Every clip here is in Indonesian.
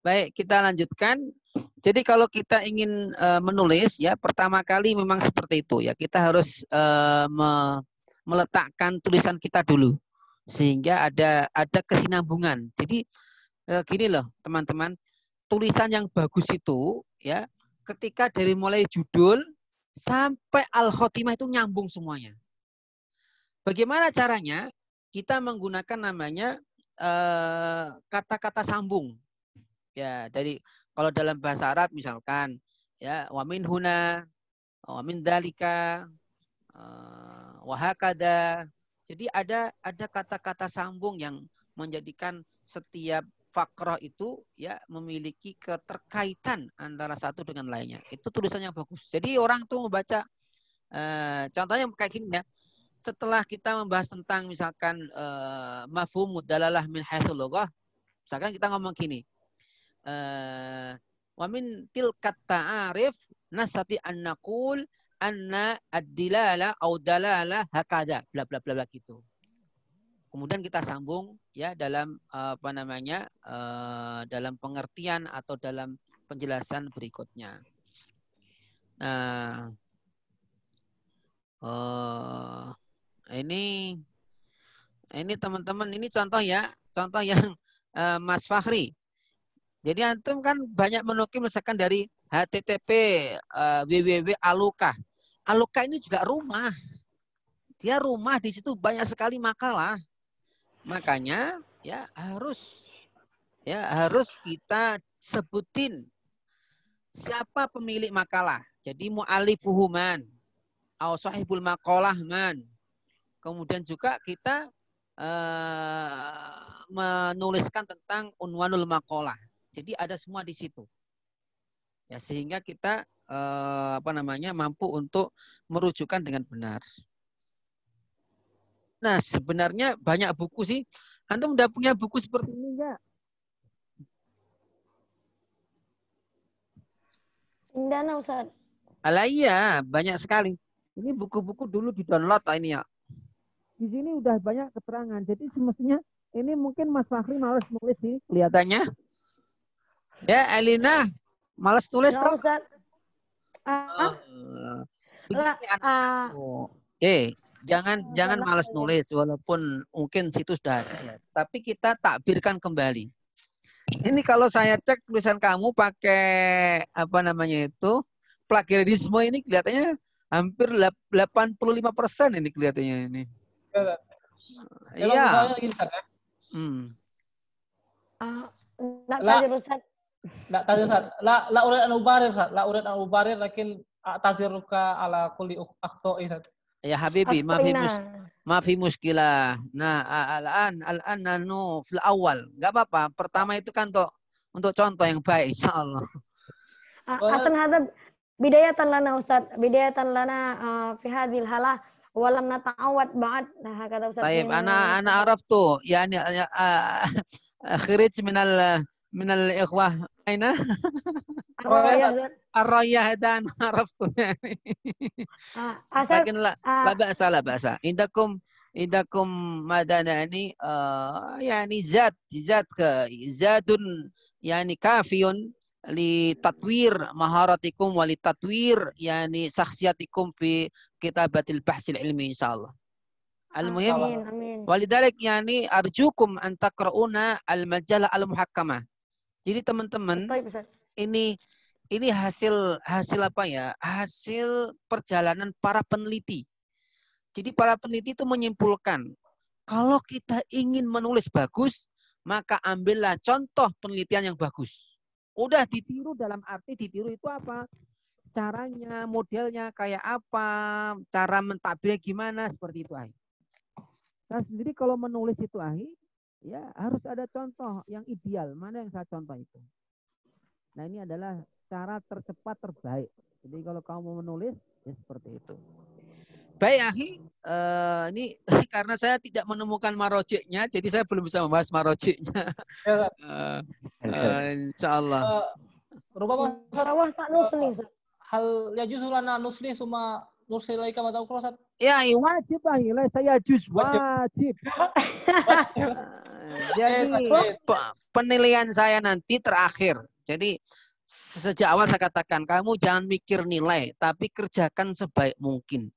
Baik, kita lanjutkan. Jadi kalau kita ingin menulis ya, pertama kali memang seperti itu ya. Kita harus meletakkan tulisan kita dulu sehingga ada kesinambungan. Jadi gini loh, teman-teman, tulisan yang bagus itu ya, ketika dari mulai judul sampai al-khotimah itu nyambung semuanya. Bagaimana caranya? Kita menggunakan namanya kata-kata sambung. Ya, dari kalau dalam bahasa Arab misalkan ya wa min huna, wa min dalika, wa hakada. Jadi ada kata-kata sambung yang menjadikan setiap fakrah itu ya memiliki keterkaitan antara satu dengan lainnya. Itu tulisannya bagus. Jadi orang tuh membaca contohnya kayak gini ya. Setelah kita membahas tentang misalkan mafhumud dalalah min haitsul lughah, misalkan kita ngomong gini. Wa min tilkat ta'arif nastati an naqul anna ad-dilala au dalala hakada bla bla bla bla gitu. Kemudian kita sambung ya dalam apa namanya dalam pengertian atau dalam penjelasan berikutnya. Nah, ini teman-teman, ini contoh ya, contoh yang Mas Fahri. Jadi antum kan banyak menukil misalkan dari HTTP www Aluka. Aluka ini juga rumah. Dia rumah, di situ banyak sekali makalah. Makanya ya harus kita sebutin siapa pemilik makalah. Jadi mu'alifuhu man, au sahibul maqalah man. Kemudian juga kita menuliskan tentang unwanul maqalah. Jadi ada semua di situ. Ya, sehingga kita mampu untuk merujukkan dengan benar. Nah, sebenarnya banyak buku sih. Antum udah punya buku seperti ini enggak? Enggak, Ustaz. Alah iya, banyak sekali. Ini buku-buku dulu di-download ini ya. Di sini udah banyak keterangan. Jadi semestinya ini mungkin Mas Fahri malas nulis sih kelihatannya. Ya, Elina, malas tulis toh? Ustaz. Jangan malas nulis walaupun mungkin situs sudah ada ya. Tapi kita takbirkan kembali. Ini kalau saya cek tulisan kamu pakai apa namanya itu plagiarisme ini kelihatannya hampir 85% ini kelihatannya ini. Iya. لا تدير لا أريد أن أبرر لا أريد أن أبرر لكن أعتذرك على كل أخطائي. Ya Habibi, mafi muskilah. Nah, al-an nanu fil awal. Enggak apa-apa. Pertama itu kan untuk contoh yang baik insyaallah. Asan hada bidayatan lana Ustaz, bidayatan lana fi hadhil halah wa lam nata'awad ba'd. Nah, kata Ustaz. Baik, ana araftu yani khirij min al-ikhwah aina Ar-Rayah dan araftu. Lakin la ba'sa. Indakum madana ini yani zat zadun yani kafiyun li tatwir maharatikum wa li tatwir yani sakhsiyatikum fi kitabatil bahsil ilmi insyaallah. Al-muhim walidalik yani arjukum an taqra'una al-majalah al-muhakkamah. Jadi teman-teman ini hasil apa ya? Hasil perjalanan para peneliti. Jadi para peneliti itu menyimpulkan kalau kita ingin menulis bagus, maka ambillah contoh penelitian yang bagus. Udah ditiru dalam arti ditiru itu apa? Caranya, modelnya kayak apa, cara mentakbirnya gimana, seperti itu aja. Saya sendiri kalau menulis itu ahi, ya harus ada contoh yang ideal. Mana yang saya contoh itu? Nah ini adalah cara tercepat terbaik. Jadi kalau kamu mau menulis, ya seperti itu. Baik ahi, ini karena saya tidak menemukan marojiknya, jadi saya belum bisa membahas marojiknya. Insyaallah. Hal yajuzu lana nusli suma nursilaika ma ya wajib ahi, saya juz wajib. Jadi penilaian saya nanti terakhir. Jadi sejak awal saya katakan kamu jangan mikir nilai, tapi kerjakan sebaik mungkin.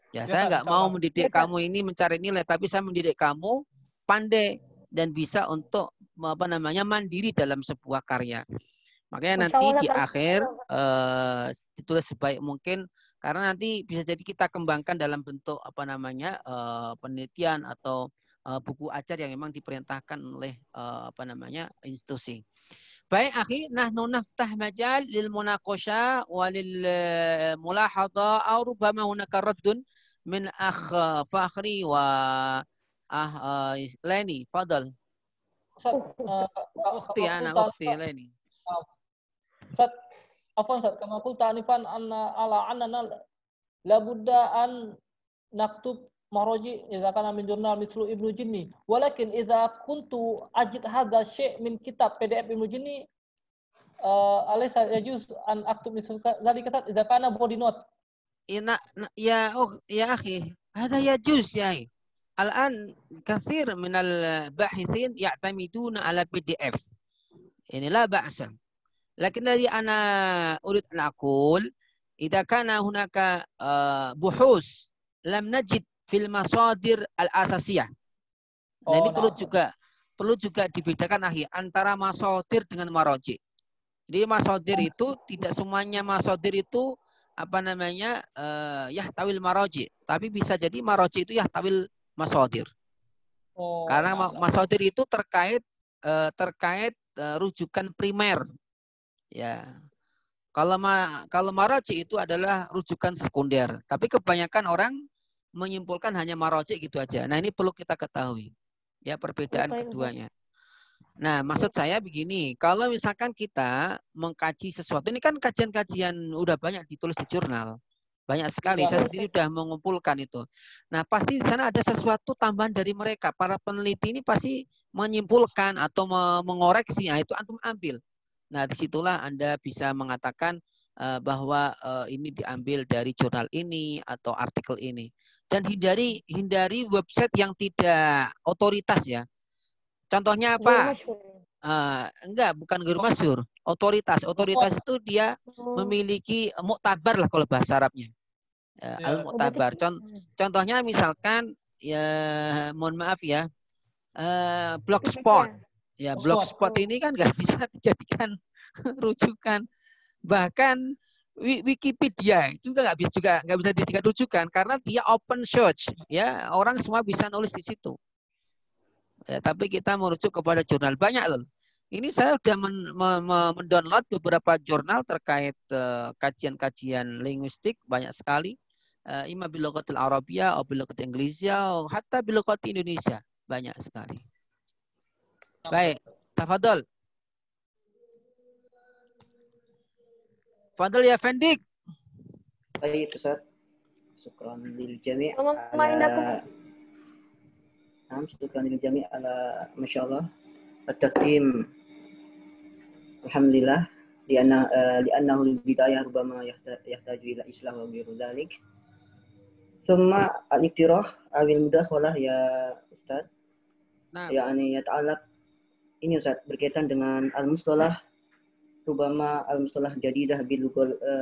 Ya, saya nggak mau mendidik kamu ini mencari nilai, tapi saya mendidik kamu pandai dan bisa untuk mandiri dalam sebuah karya. Makanya nanti di akhir ditulis sebaik mungkin karena nanti bisa jadi kita kembangkan dalam bentuk penelitian atau buku ajar yang memang diperintahkan oleh institusi. Baik, akhi, nahnu naftah majal lil munaqasha wa lil mulahadha aw rubbama hunaka raddun min akh Fakhri wa Leni. Fadal. Ukhti Leni. Ustaz, Ustaz, kama qulta anifan annana labudda an naktub maraji idza kana min jurnal mithlu Ibnu Jinni. Walakin idza kuntu ajid hadha syai' min kitab PDF Ibnu Jinni alaysa yajuz an aktub mithlu dzalika idza kana body note. Ya akhi, hada yajuz ya akhi. Al-an kathir min al-bahithin ya'tamiduna ala PDF. Ini la ba'sa. Lakin dari ana urid an aqul idza kana hunaka buhus lam najid fil masadir al-asasiyah. Nah, ini perlu juga dibedakan akhi antara masadir dengan maraji. Jadi masadir itu tidak semuanya masadir itu yahtawil maraji, tapi bisa jadi maraji itu yahtawil masadir. Karena masadir itu terkait rujukan primer. Ya. Kalau maraji itu adalah rujukan sekunder, tapi kebanyakan orang menyimpulkan hanya maraji gitu aja. Nah, ini perlu kita ketahui. Ya, perbedaan keduanya. Nah, maksud saya begini, kalau misalkan kita mengkaji sesuatu, ini kan kajian-kajian udah banyak ditulis di jurnal. Banyak sekali, saya sendiri sudah mengumpulkan itu. Nah, pasti di sana ada sesuatu tambahan dari mereka. Para peneliti ini pasti menyimpulkan atau mengoreksi, nah, itu antum ambil. Nah, disitulah Anda bisa mengatakan bahwa ini diambil dari jurnal ini atau artikel ini. Dan hindari website yang tidak otoritas ya. Contohnya apa? Enggak, bukan guru masyhur. Otoritas itu dia memiliki muktabar lah kalau bahasa Arabnya. Al-muktabar. Contohnya misalkan ya mohon maaf ya, Blogspot. Ya, Blogspot ini kan nggak bisa dijadikan rujukan. Bahkan Wikipedia juga nggak bisa dijadikan rujukan karena dia open source. Ya, orang semua bisa nulis di situ. Ya, tapi kita merujuk kepada jurnal banyak loh. Ini saya sudah mendownload beberapa jurnal terkait kajian-kajian linguistik banyak sekali. Ima bilughatil Arabiyah atau bilughatil Inggrisiyah atau hatta bilughatil Indonesia banyak sekali. Baik, tafadhol. Fadhol ya Fendik. Baik, Ustaz. Syukran lil jami' syukran lil jami' ala masyaallah at-taqdim. Alhamdulillah li'annahu al-bidayah rubama yahtaju ila islah wa ghairu dzalik. Thumma al-iktirah awil mudakhalah ya Ustaz. Nah, yakni yata'allaq ini Ustaz berkaitan dengan al-mustalah rubama al-mustalah jadidah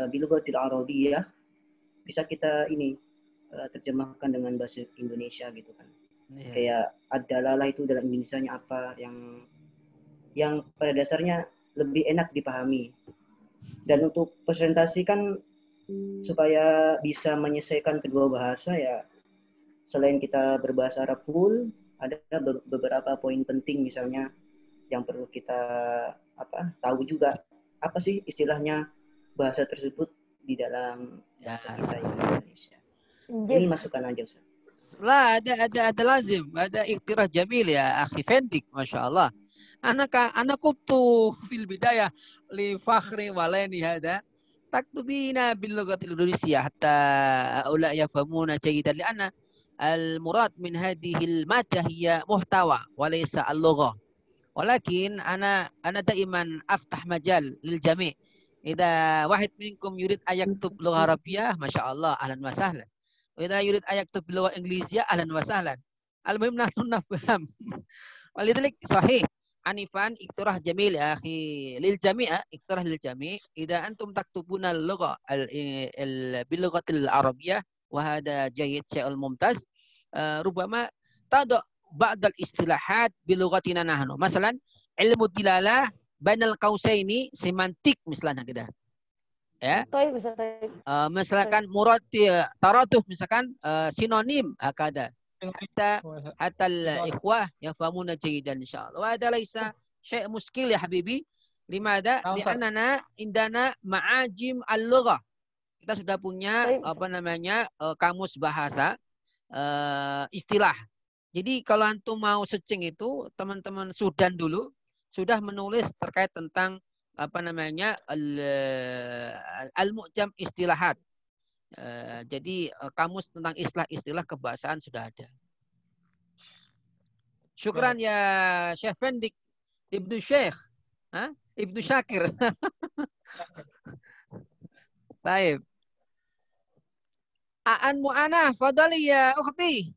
bilughatil arabiyyah. Bisa kita ini terjemahkan dengan bahasa Indonesia gitu kan. Yeah. Kayak ad-dalalah itu dalam Indonesianya apa yang pada dasarnya lebih enak dipahami. Dan untuk presentasi kan supaya bisa menyelesaikan kedua bahasa ya selain kita berbahasa Arab full, ada beberapa poin penting misalnya yang perlu kita tahu juga apa sih istilahnya bahasa tersebut di dalam bahasa kita Indonesia. Ini masukan aja Ustaz. لا ada lazim, ada iktirah jamil ya akhi Fendik, masyaallah. Ana qultu fil bidayah li Fakhri wa Leni hada taktubina bil lughatil Indonesia hatta ula yafhamuna jayidan li'anna al murad min hadhihi al madah hiya muhtawa wa laysa al lughah. Walakin ana daiman aftah majal lil jami'. Idza wahid minkum yurid ayaktub lugha arabiyyah, masyaallah, ahlan wa sahlan. Idza yurid ayaktub bil lugha inggrisiyah, ahlan wa sahlan. Al-muhim nahnu nafham. Walidhalik sahih. Anifan iktirah jamil ya akhi lil jami'a iktirah lil jami' idza antum taktubuna al-lugha bil lughatil arabiyyah wa hada jayyid syai'ul mumtaz rubama tada ba'd al-istilahat bil lughatina nahnu. Masalan ilmu dilalah bainal qausaini semantik misalnya gitu. Ya. Misalkan murad taraduf misalkan sinonim akada. حتى الإخوة يفهمون جيدا إن شاء الله وهذا ليس شيء مشكل يا حبيبي لماذا؟ لأننا عندنا معاجم اللغة kita sudah punya apa namanya kamus bahasa istilah. Jadi kalau antum mau searching itu teman-teman Sudan dulu sudah menulis terkait tentang apa namanya al-mu'jam istilahat. Jadi kamus tentang istilah-istilah kebahasaan sudah ada. Syukran ya Syekh Fendik Ibnu Syekh, Ibnu Syakir. Baik. Aan Mu'anah, fadali ya ukhti.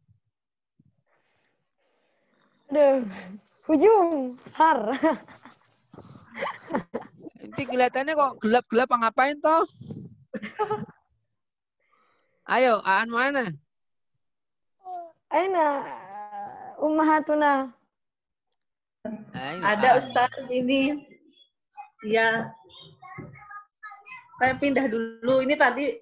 Aduh, hujum, har. Nanti kelihatannya kok gelap-gelap ngapain toh? Ayo, Aan mana? Aina ummahatuna. Ada Ustaz ini. Ya. Saya pindah dulu. Ini tadi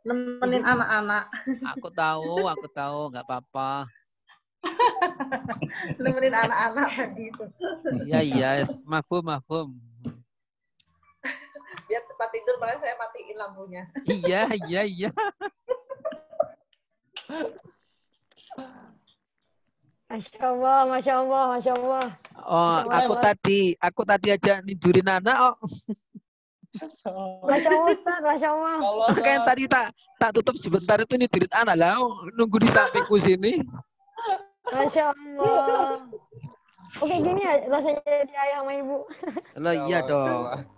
nemenin anak-anak. Aku tahu, nggak apa-apa. Nemenin anak-anak tadi itu. Iya, yes, mafhum. Biar cepat tidur, makanya saya matiin lampunya. Iya. Masya Allah. Oh, aku tadi aja nidurin anak. Masya Allah. Makanya tadi tak tutup sebentar itu nidurin anak lah. Nunggu di sampingku sini. Masya Allah. Oke gini ya rasanya jadi ayah sama ibu. Loh iya dong.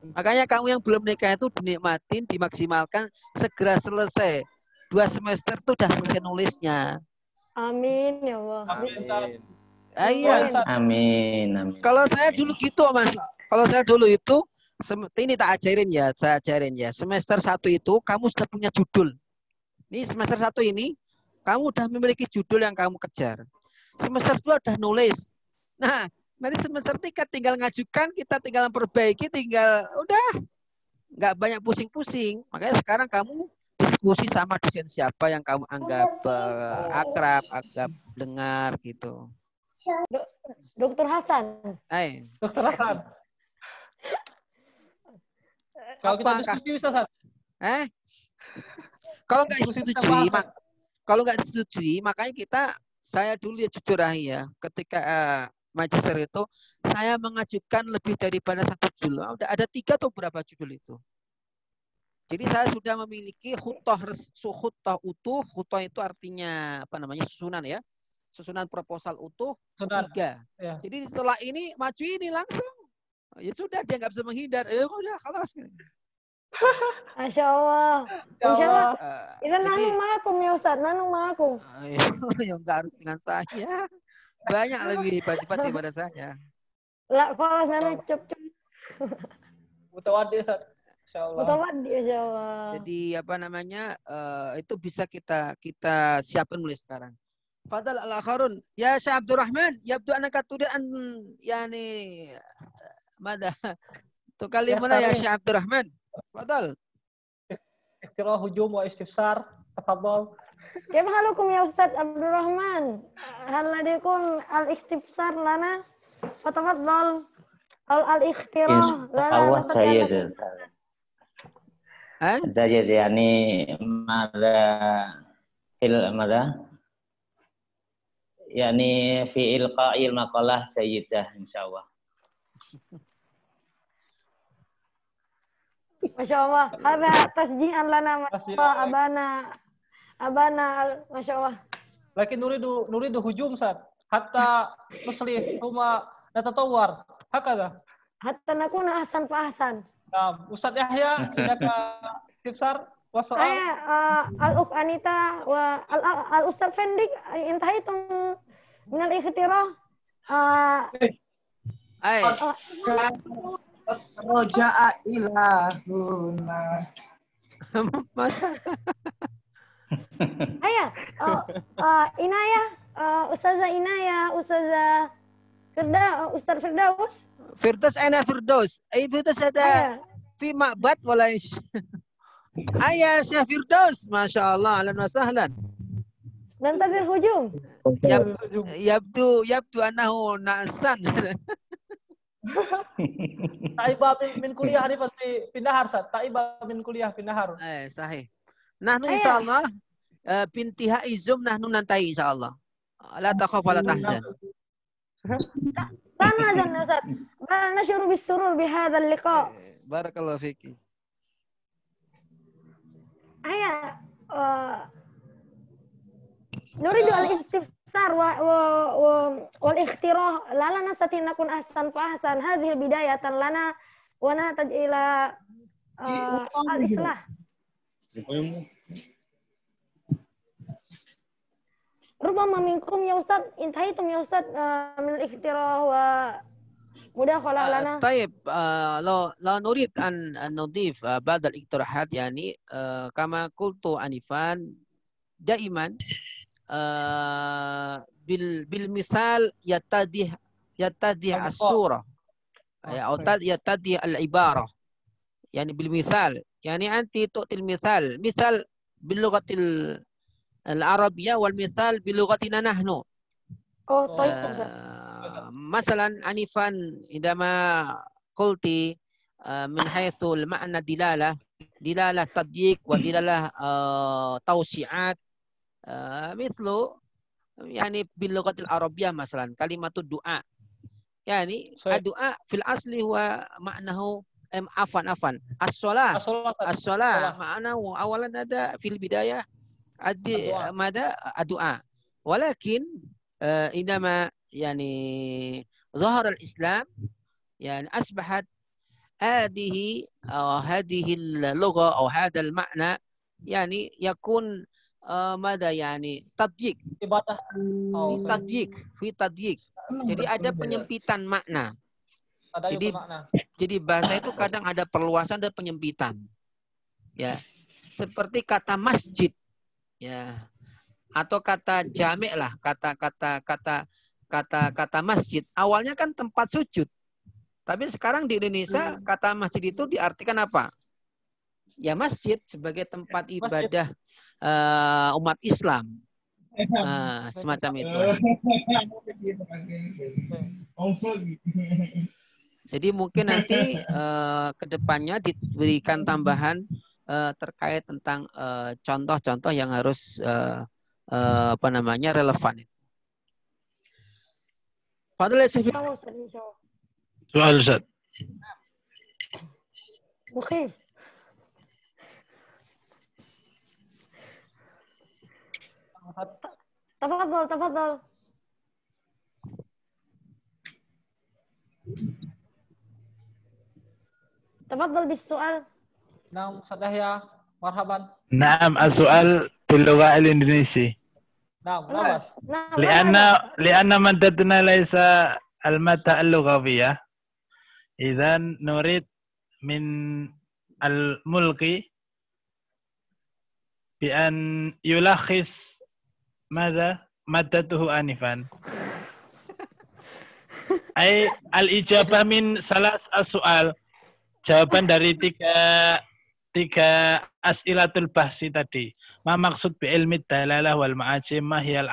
Makanya kamu yang belum nikah itu dinikmatin, dimaksimalkan, segera selesai. 2 semester tuh udah selesai nulisnya. Amin ya Allah. Amin. Kalau saya dulu gitu Mas. Kalau saya dulu itu ini saya ajarin ya. Semester 1 itu kamu sudah punya judul. Ini semester 1 ini kamu udah memiliki judul yang kamu kejar. Semester 2 udah nulis. Nah, nanti semester 3 tinggal ngajukan, kita tinggal memperbaiki, udah nggak banyak pusing-pusing. Makanya sekarang kamu diskusi sama dosen siapa yang kamu anggap akrab, anggap dengar gitu. Dokter Hasan. Dokter Hasan. Kalau kita diskusi bisa, Kalau nggak disetujui, makanya saya dulu ya jujur ya, ketika magister itu saya mengajukan lebih daripada 1 judul. Ada 3 atau berapa judul itu. Jadi saya sudah memiliki khutbah utuh. Khutbah itu artinya apa namanya susunan ya, susunan proposal utuh 3. Ya. Jadi setelah ini maju ini langsung. Ya sudah dia nggak bisa menghindar. Udah kelas. Masya Allah. Masya Allah. Itu nanu ma'akum ya Ustaz, nanu ma'akum. Ya nggak harus dengan saya. Banyak lebih hebat-hebat daripada saya. Lah, kalau nanu cep-cep. Mutawaddi Ustaz. Insyaallah. Mutawaddi insyaallah. Jadi apa namanya? Itu bisa kita siapkan mulai sekarang. Fadal al-akharun. Ya Syekh Abdurrahman, yabdu annaka turid an yani mada tukallimuna ya Syekh Abdurrahman. Fadal. Ikhtirah hujum wa istifsar. Tafadhal. كيف حالكم يا أستاذ عبد الرحمن؟ هل لديكم الاستفسار لنا؟ فتفضل. الاختراع أول سيد زيد يعني ماذا يعني في إلقاء المقالة سيدة إن شاء الله. ما شاء الله هذا تشجيعا لنا أبانا ما شاء الله. لكن نريد هجوم سر حتى نصلح ثم نتطور هكذا. حتى نكون أحسن فأحسن. نعم. أستاذ يحيى لك استفسار؟ والسؤال الأخت أنيتا والأستاذ فندق انتهيتم من الاختراع أي Roja'a ilahuna. Ayah, Inaya, Ustazah Inaya, Ustazah Ustaz Firdaus. Firdaus أنا فردوس أي فردوس هذا في معبد ولا إيش أيا سيا فردوس ما شاء الله أهلا وسهلا ننتظر هجوم يبدو أنه نعسان Taibah min kuliah ini pasti pindah Sat. Taibah min kuliah pindah. صحيح نحن إن شاء الله بانتهاء الزوم نحن ننتهي إن شاء الله لا تخف ولا تحزن لا نحزن يا أستاذ نشعر بالسرور بهذا اللقاء بارك الله فيك هيا نريد الاستفسار والاختراع لا نستطيع نكون أحسن فأحسن هذه بداية لنا ونحتاج إلى الإصلاح ربما منكم يا أستاذ انتهيتم يا أستاذ من الاختراع ومداخلة لنا طيب لو نريد أن نضيف بعض الاقتراحات يعني كما قلت آنفا دائما بالمثال يتضح الصورة أو يتضح العبارة يعني بالمثال يعني أنت تؤتي المثال مثال باللغة العربية والمثال بلغتنا نحن مثلا آنفا عندما قلت من حيث المعنى دلالة تضييق ودلالة توسيعات مثل يعني باللغة العربية مثلا كلمة الدعاء يعني الدعاء في الأصل هو معناه عفوا الصلاة معناه أولا هذا في البداية ماذا الدعاء ولكن عندما يعني ظهر الإسلام يعني أصبحت هذه اللغة أو هذا المعنى يعني يكون ماذا يعني تضييق في تضييق jadi ada penyempitan makna jadi bahasa itu kadang ada perluasan dan penyempitan ya seperti kata masjid ya atau kata jami' lah kata masjid awalnya kan tempat sujud tapi sekarang di Indonesia kata masjid itu diartikan apa ya masjid sebagai tempat ibadah umat Islam semacam itu jadi mungkin nanti kedepannya diberikan tambahan terkait tentang contoh-contoh yang harus relevan. Fadhil soal Ustaz. Oke. تفضل تفضل بالسؤال نعم أستاذ يحيى مرحبا نعم السؤال باللغة الإندونيسية نعم لأن مادتنا ليس المادة اللغوية إذا نريد من الملقي بأن يلخص ماذا مادته آنفا أي الإجابة من ثلاث السؤال jawaban dari tiga as'ilatul bahsi tadi. Ma maksud bi ilmi dalalah wal ma'ajim ma hiya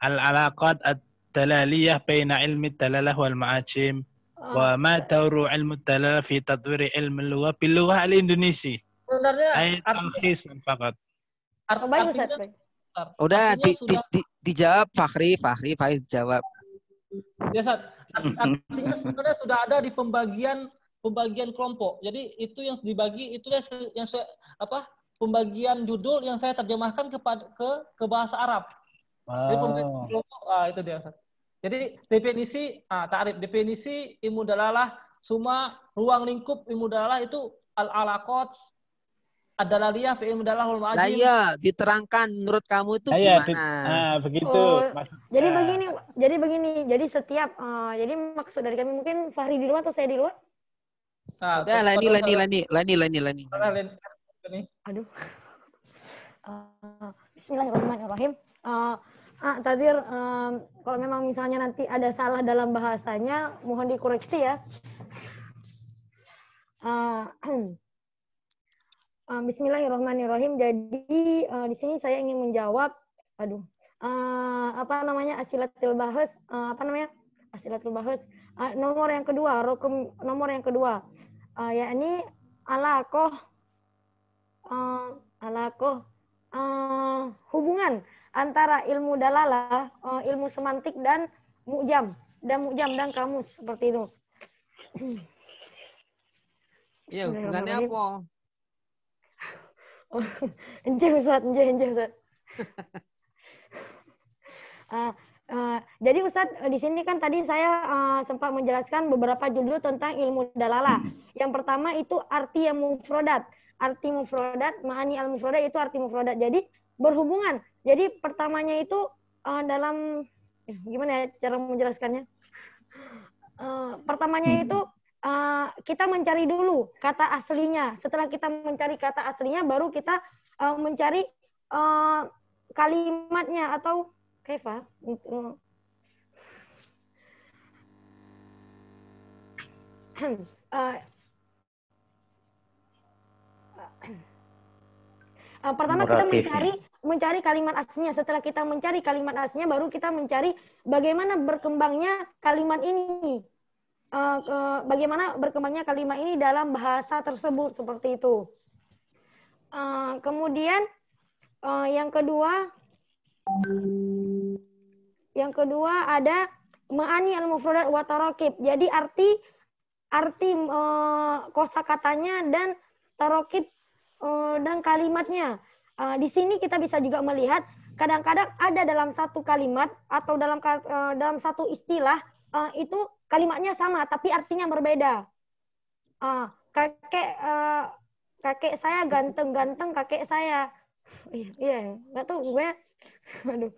al-alaqat ad-dalaliyah baina ilmi dalalah wal ma'ajim wa ma dawru ilmu dalalah fi tatwiri ilmi lugha bil lugha al-indonesi. Sebenarnya talkhisan faqat. Udah dijawab Fakhri dijawab. Ya, artinya sebenarnya sudah ada di pembagian kelompok. Jadi itu yang dibagi itu yang pembagian judul yang saya terjemahkan ke bahasa Arab. Jadi pembagian kelompok itu dia. Jadi definisi ilmu dalalah, suma ruang lingkup ilmu dalalah itu al-alaqat Ad-dalaliyah fi ilmu dalah wal Lah ma'ajim. iya, diterangkan menurut kamu itu Iya, gimana? begitu. Oh, jadi Maksudnya. begini, jadi setiap, jadi maksud dari kami mungkin Fahri di luar atau saya di luar? Nah, Udah, Lani. Aduh. Bismillahirrahmanirrahim. Tazir, kalau memang misalnya nanti ada salah dalam bahasanya, mohon dikoreksi ya. Bismillahirrahmanirrahim. Jadi di sini saya ingin menjawab, asilatul bahas, asilatul bahas. Nomor yang kedua, nomor yang kedua, yakni alakoh, hubungan antara ilmu dalalah, ilmu semantik dan mu'jam dan kamus seperti itu. Iya, hubungannya apa? Enjeh Ustaz. Jadi Ustaz, di sini kan tadi saya sempat menjelaskan beberapa judul tentang ilmu dalalah. Yang pertama itu arti yang mufradat. Arti mufradat, ma'ani al-mufradat itu arti mufradat. Jadi berhubungan. Jadi pertamanya itu dalam gimana ya cara menjelaskannya? Pertamanya itu kita mencari dulu kata aslinya. Setelah kita mencari kata aslinya, baru kita mencari kalimatnya atau kaifa. Pertama kita mencari kalimat aslinya. Setelah kita mencari kalimat aslinya, baru kita mencari bagaimana berkembangnya kalimat ini. Bagaimana berkembangnya kalimat ini dalam bahasa tersebut, seperti itu. Kemudian yang kedua ada ma'ani al-mufradat wa tarakib. Jadi arti kosakatanya dan tarakib dan kalimatnya. Di sini kita bisa juga melihat kadang-kadang ada dalam satu kalimat atau dalam satu istilah itu kalimatnya sama tapi artinya berbeda. Kakek saya ganteng kakek saya. Iya, nggak tahu gue. Aduh.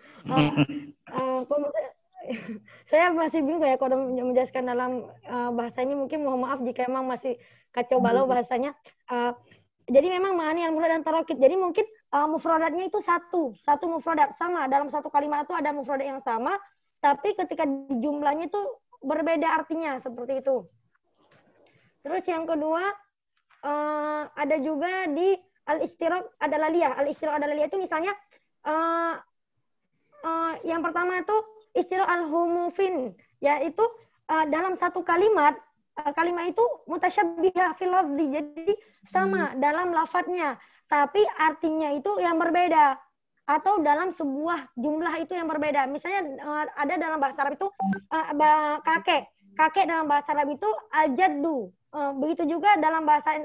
Saya masih bingung ya kalau menjelaskan dalam bahasa ini, mungkin mohon maaf jika emang masih kacau balau bahasanya. Jadi memang ma'ani al-mufrad dan tarakib. Jadi mungkin mufradatnya itu satu mufradat sama, dalam satu kalimat itu ada mufradat yang sama, tapi ketika jumlahnya itu berbeda artinya, seperti itu. Terus yang kedua ada juga di al-ishtirak adalaliyah. Al-ishtirak adalaliyah itu misalnya yang pertama itu ishtirak al-humufin, yaitu dalam satu kalimat itu mutasyabbihah fil lafzi, jadi sama dalam lafadznya, tapi artinya itu yang berbeda, atau dalam sebuah jumlah itu yang berbeda. Misalnya ada dalam bahasa Arab itu kakek dalam bahasa Arab itu al-jaddu. Begitu juga dalam bahasa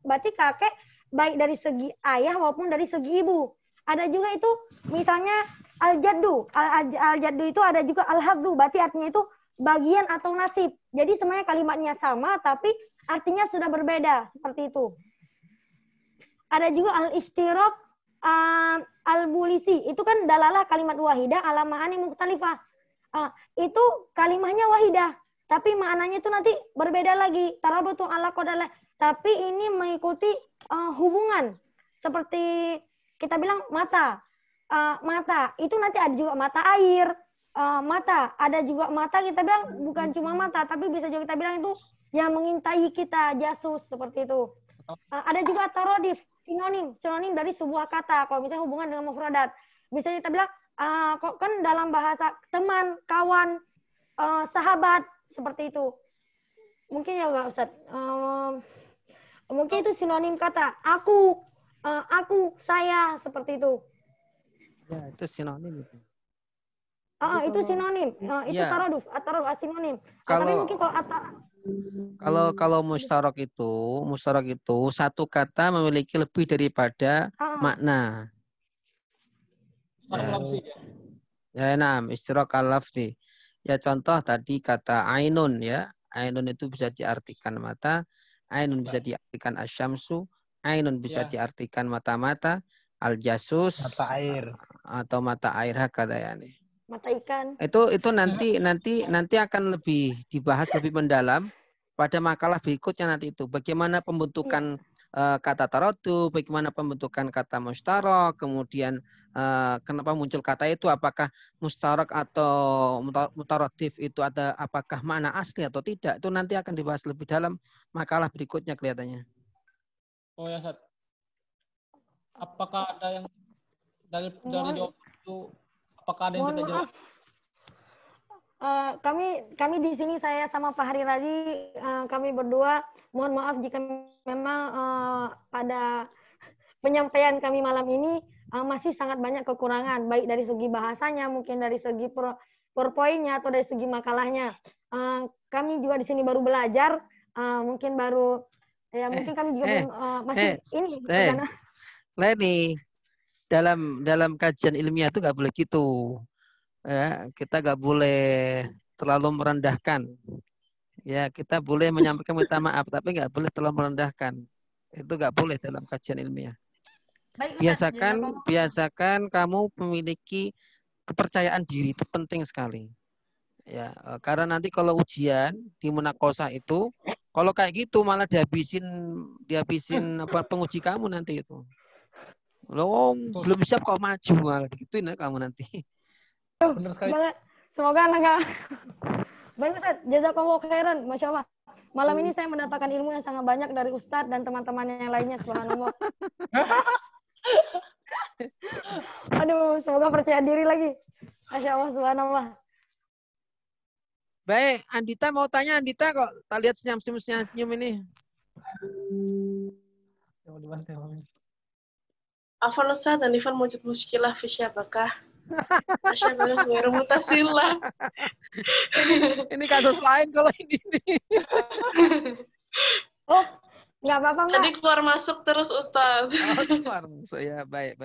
berarti kakek baik dari segi ayah maupun dari segi ibu. Ada juga itu misalnya al-jaddu. Al-jaddu itu ada juga al-habdu, berarti artinya itu bagian atau nasib. Jadi sebenarnya kalimatnya sama tapi artinya sudah berbeda, seperti itu. Ada juga al-ishtirak al-bulisi. Itu kan dalalah kalimat wahidah ala ma'ani mukhtalifah. Itu kalimatnya wahidah, tapi maknanya itu nanti berbeda lagi. Tarabutu ala qadalah. Tapi ini mengikuti hubungan. Seperti kita bilang mata. Mata itu nanti ada juga mata air. Mata ada juga mata, kita bilang bukan cuma mata, tapi bisa juga kita bilang itu yang mengintai kita, jasus, seperti itu. Ada juga tarodif, sinonim dari sebuah kata. Kalau misalnya hubungan dengan mufradat, bisa kita bilang kan dalam bahasa teman, kawan, sahabat, seperti itu. Mungkin ya enggak Ustaz. Mungkin itu sinonim kata. Aku, saya, seperti itu. Ya, itu sinonim itu. Itu sinonim. Itu ya. taroduf, sinonim. Tapi mungkin kalau mustarok itu satu kata memiliki lebih daripada makna. Ishtirak al-lafzi. Ya contoh tadi kata ainun ya. Ainun itu bisa diartikan mata, ainun bisa diartikan asyamsu, Ainun bisa Ya. diartikan mata-mata, al-jasus Mata air. atau mata air hakada yani. Mata ikan. Itu nanti akan lebih dibahas lebih mendalam pada makalah berikutnya nanti itu. Bagaimana pembentukan kata tarodu, bagaimana pembentukan kata mustarok, kemudian kenapa muncul kata itu, apakah mustarok atau mutarodif itu ada, apakah makna asli atau tidak, itu nanti akan dibahas lebih dalam makalah berikutnya kelihatannya. Oh ya, Ustaz. Apakah ada yang dari jawaban itu, apakah ada yang Mohon tidak jawab? maaf. Kami di sini, saya sama Pak Hari Radi, kami berdua mohon maaf jika memang pada penyampaian kami malam ini masih sangat banyak kekurangan, baik dari segi bahasanya, mungkin dari segi PowerPoint-nya atau dari segi makalahnya. Kami juga di sini baru belajar, mungkin baru ya mungkin kami juga belum masih ini karena Leni, dalam kajian ilmiah itu nggak boleh gitu. Ya, kita nggak boleh terlalu merendahkan. Ya, kita boleh menyampaikan minta maaf, tapi nggak boleh terlalu merendahkan. Itu nggak boleh dalam kajian ilmiah. Baik, Ustaz, Biasakan kamu memiliki kepercayaan diri, itu penting sekali. Ya, karena nanti kalau ujian di munakosah itu, kalau kayak gitu malah dihabisin apa penguji kamu nanti itu. Lo belum siap kok maju malah gituin ya kamu nanti. Benar sekali. Semoga anak baik Ustaz, jazakallahu khairan, Masya Allah. Malam ini saya mendapatkan ilmu yang sangat banyak dari Ustadz dan teman-teman yang lainnya, subhanallah. Aduh, semoga percaya diri lagi. Masya Allah, subhanallah. Baik, Andita mau tanya, Andita kok tak lihat senyum ini. Afwan Ustaz, dan Ivan mujud muskilah fi syabakah. Asyabakah ghairu mutasilah. Ini kasus lain kalau ini. Oh, nggak apa-apa, Mbak. Tadi keluar masuk terus Ustaz. Oh, keluar masuk ya, baik.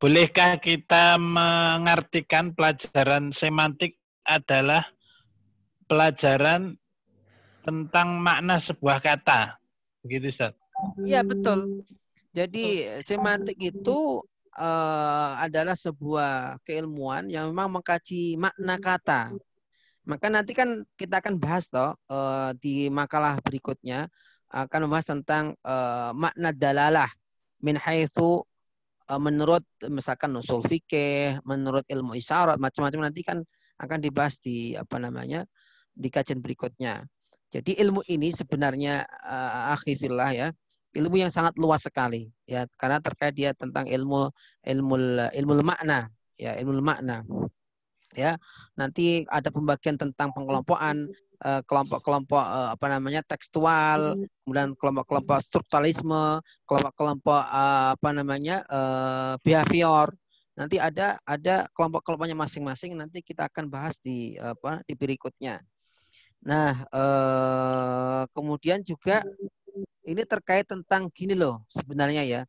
Bolehkah kita mengartikan pelajaran semantik adalah pelajaran tentang makna sebuah kata? Begitu, Ustaz? Iya, betul. Jadi semantik itu adalah sebuah keilmuan yang memang mengkaji makna kata. Maka nanti kan kita akan bahas di makalah berikutnya akan membahas tentang makna dalalah min haitsu menurut misalkan usul fikih, menurut ilmu isyarat, macam-macam nanti kan akan dibahas di di kajian berikutnya. Jadi ilmu ini sebenarnya akhi fillah ya, ilmu yang sangat luas sekali ya, karena terkait dia tentang ilmu makna ya, ilmu makna. Ya, nanti ada pembagian tentang pengelompokan kelompok-kelompok tekstual, kemudian kelompok-kelompok strukturalisme, kelompok-kelompok behavior. Nanti ada kelompok-kelompoknya masing-masing, nanti kita akan bahas di berikutnya. Nah, kemudian juga ini terkait tentang gini loh sebenarnya ya.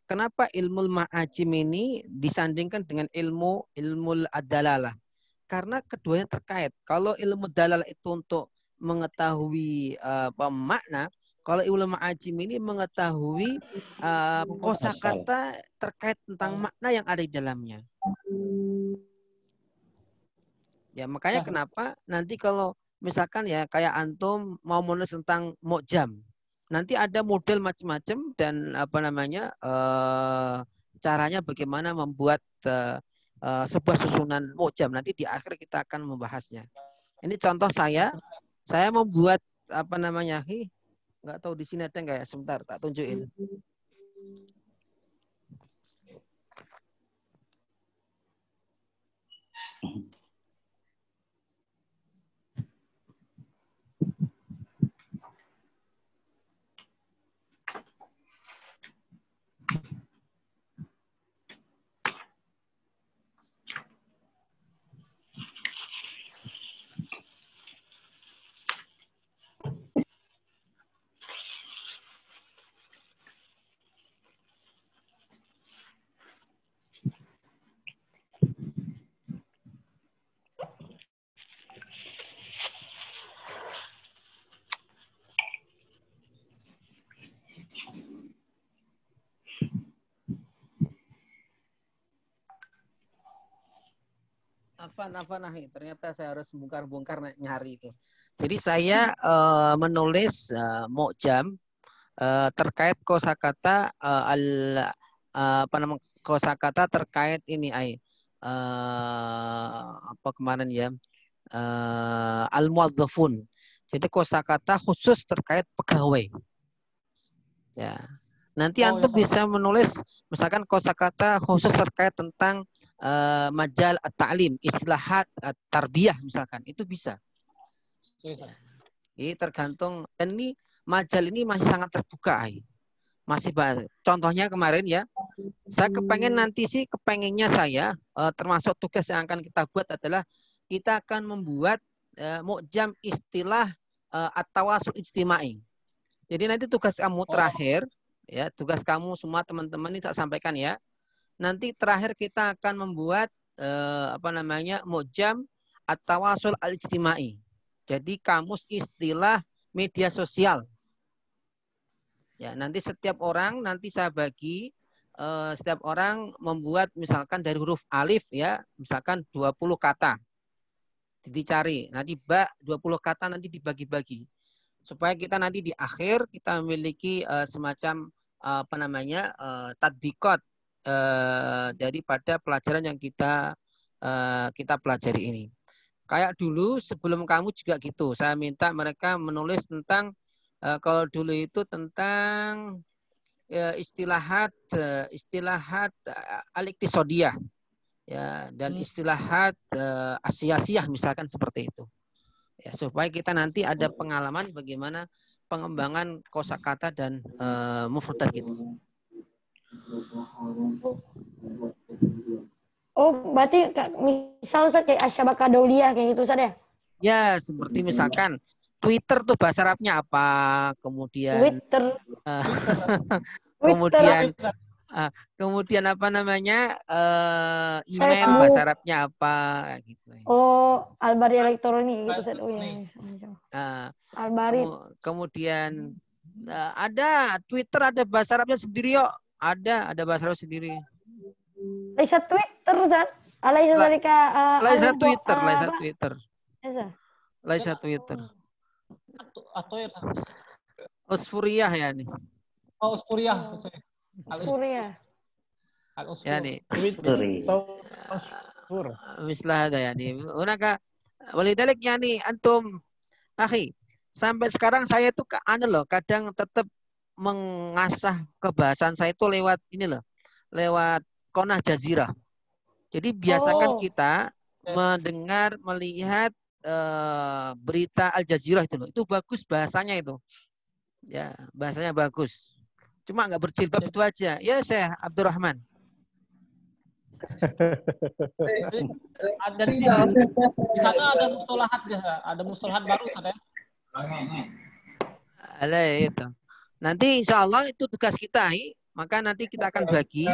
Kenapa ilmu ma'ajim ini disandingkan dengan ilmu ad-dalalah? Karena keduanya terkait. Kalau ilmu dalalah itu untuk mengetahui makna, kalau ilmu ma'ajim ini mengetahui kosakata terkait tentang makna yang ada di dalamnya. Ya, makanya kenapa nanti kalau misalkan ya kayak antum mau menulis tentang mu'jam, nanti ada model macam-macam dan caranya bagaimana membuat sebuah susunan mu'jam. Nanti di akhir kita akan membahasnya. Ini contoh saya membuat nggak tahu di sini ada nggak ya, sebentar tak tunjukin. Ternyata saya harus bongkar-bongkar nyari itu. Jadi saya menulis mu'jam terkait kosakata kosakata terkait ini apa kemarin ya al-muwadzafun. Jadi kosakata khusus terkait pegawai. Ya. Nanti antum bisa menulis misalkan kosakata khusus terkait tentang majal at-ta'lim, istilahat tarbiyah misalkan. Itu bisa. Ini tergantung, dan ini majal ini masih sangat terbuka. Masih banyak. Contohnya kemarin ya, saya kepengennya saya termasuk tugas yang akan kita buat adalah kita akan membuat mu'jam istilah at-tawasul ijtimai. Jadi nanti tugas kamu terakhir, ya tugas kamu semua teman-teman ini tak sampaikan ya. Nanti terakhir kita akan membuat mu'jam at-tawasul al-ijtimai. Jadi kamus istilah media sosial. Ya, nanti setiap orang nanti saya bagi setiap orang membuat misalkan dari huruf alif ya, misalkan 20 kata. Dicari. Nanti 20 kata nanti dibagi-bagi. Supaya kita nanti di akhir kita memiliki semacam tadbikot daripada pelajaran yang kita pelajari ini. Kayak dulu sebelum kamu juga gitu, saya minta mereka menulis tentang kalau dulu itu tentang istilahat al-iktisodiyah ya, dan istilahat asiyasiyah misalkan seperti itu. Ya, supaya kita nanti ada pengalaman bagaimana pengembangan kosakata dan mufradat gitu. Oh, berarti misal kayak asyabaka dauliyah kayak gitu saja. Ya, seperti misalkan Twitter tuh bahasa Arabnya apa? Kemudian kemudian apa namanya? Email bahasa Arabnya apa gitu. Oh, Albari elektronik gitu Ustaz. Oh ya. Albari. Kemudian ada Twitter ada bahasa Arabnya sendiri yuk. Ada bahasa Arab sendiri. Laisa Twitter Ustaz. Laisa Twitter. Atau ya. Usfuriyah ya nih. Oh, Usfuriyah. Ya nih. Usfur. Mislah ada ya nih. Unaka walidalik ya nih antum akhi. Sampai sekarang saya tuh kadang tetap mengasah kebahasan saya itu lewat ini loh. Lewat Qonah Jazirah. Jadi biasakan kita mendengar, melihat berita Al Jazeera itu loh. Itu bagus bahasanya itu. Ya, bahasanya bagus. Cuma nggak berjilbab itu aja. Ya, Syekh Abdurrahman. Di sana ada mustalahat biasa, ada mustalahat baru ada. Ada itu. Nanti insya Allah itu tugas kita, maka nanti kita akan bagi.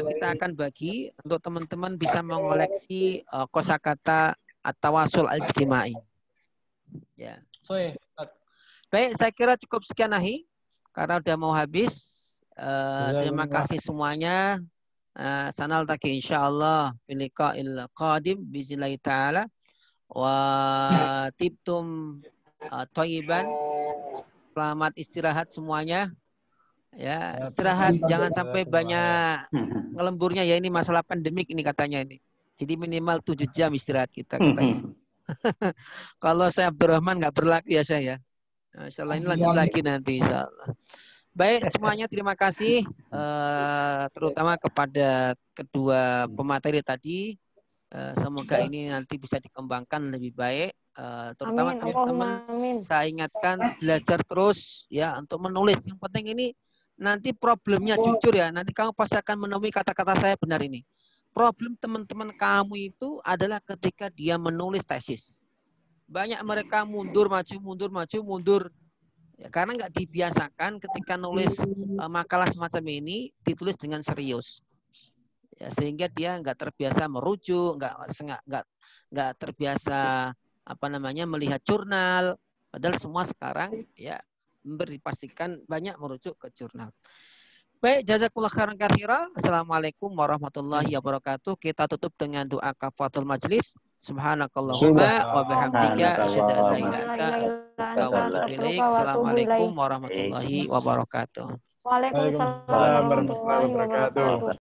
Kita akan bagi untuk teman-teman bisa mengoleksi kosakata at-tawasul al-ijtimai. Ya. Baik, saya kira cukup sekian karena udah mau habis. Terima kasih semuanya. Sanal taki insyaallah fil liqa'il qadim bi'iznillah taala wa tibtum thayyiban. Selamat istirahat semuanya. Ya, istirahat jangan sampai banyak ngelemburnya ya, ini masalah pandemik ini katanya ini. Jadi minimal 7 jam istirahat kita katanya. Kalau saya Abdurrahman nggak berlaku ya saya. Insyaallah ini lanjut lagi nanti insyaallah. Baik semuanya, terima kasih terutama kepada kedua pemateri tadi. Semoga ini nanti bisa dikembangkan lebih baik. Terutama teman-teman saya ingatkan belajar terus ya untuk menulis. Yang penting ini nanti problemnya jujur ya. Nanti kamu pasti akan menemui kata-kata saya benar ini. Problem teman-teman kamu itu adalah ketika dia menulis tesis. Banyak mereka mundur, mundur. Ya, karena nggak dibiasakan ketika nulis makalah semacam ini ditulis dengan serius. Ya, sehingga dia nggak terbiasa merujuk, nggak terbiasa melihat jurnal. Padahal semua sekarang ya dipastikan banyak merujuk ke jurnal. Baik, jazakumullah khairan katsira. Assalamualaikum warahmatullahi wabarakatuh. Kita tutup dengan doa kafaratul majlis. Subhanakallahumma wa bihamdika asyhadu an la ilaha illa anta wa atubu ilaik. Assalamualaikum warahmatullahi wabarakatuh. Waalaikumsalam warahmatullahi wabarakatuh.